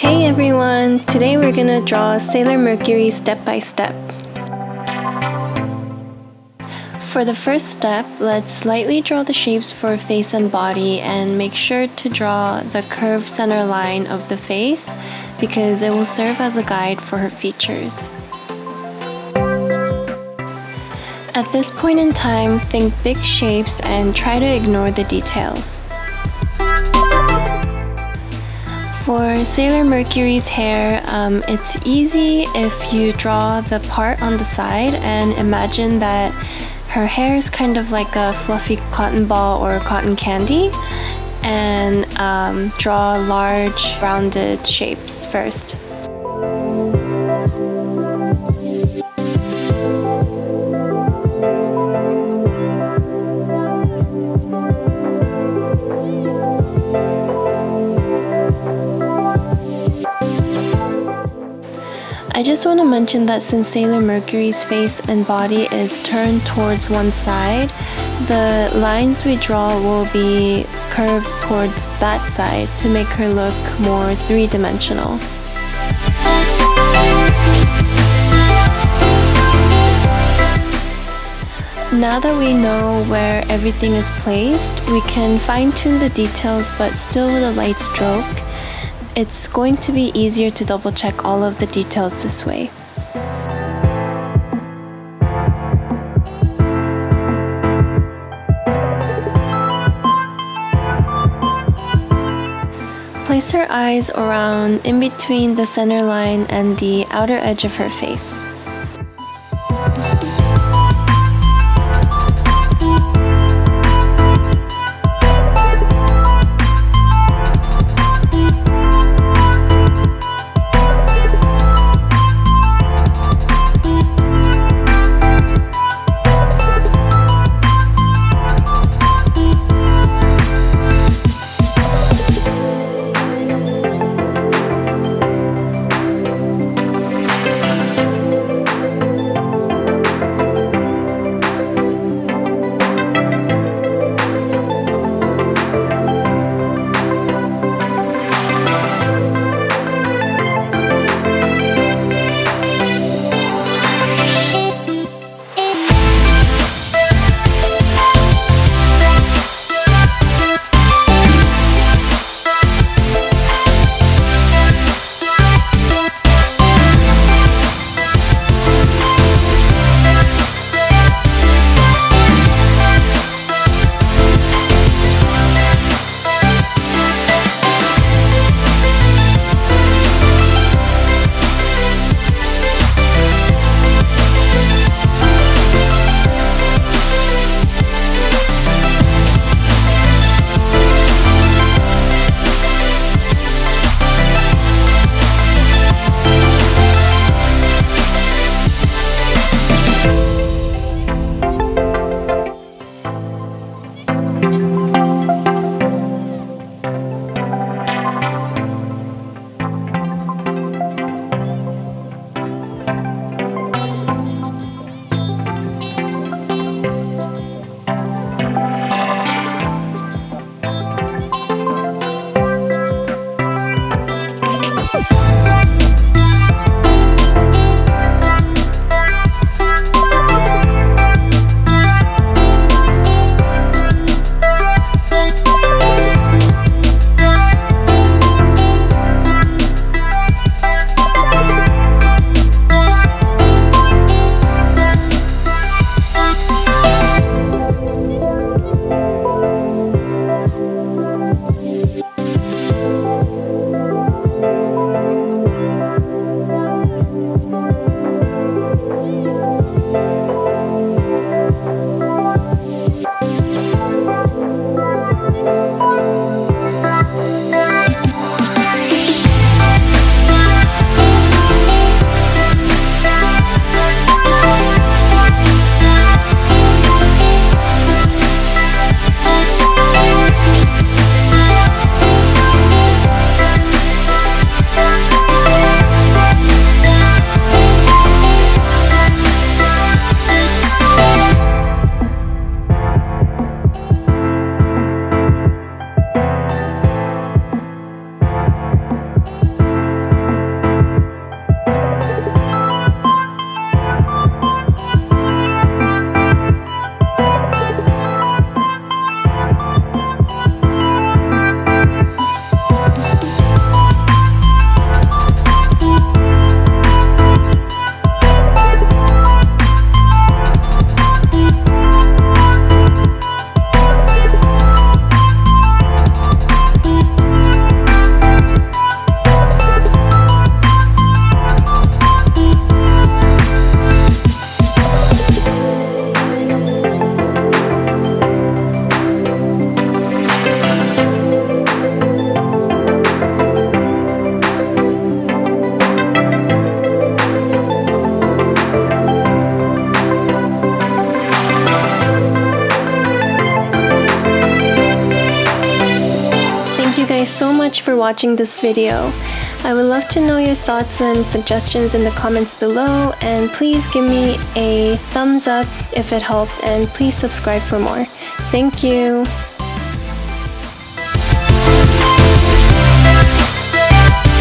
Hey everyone! Today we're gonna draw Sailor Mercury step by step. For the first step, let's lightly draw the shapes for face and body and make sure to draw the curved center line of the face because it will serve as a guide for her features. At this point in time, think big shapes and try to ignore the details. For Sailor Mercury's hair, it's easy if you draw the part on the side and imagine that her hair is kind of like a fluffy cotton ball or cotton candy, and draw large rounded shapes first. I just want to mention that since Sailor Mercury's face and body is turned towards one side, the lines we draw will be curved towards that side to make her look more three-dimensional. Now that we know where everything is placed, we can fine-tune the details but still with a light stroke. It's going to be easier to double check all of the details this way. Place her eyes around in between the center line and the outer edge of her face. watching this video. I would love to know your thoughts and suggestions in the comments below, and please give me a thumbs up if it helped, and please subscribe for more. Thank you!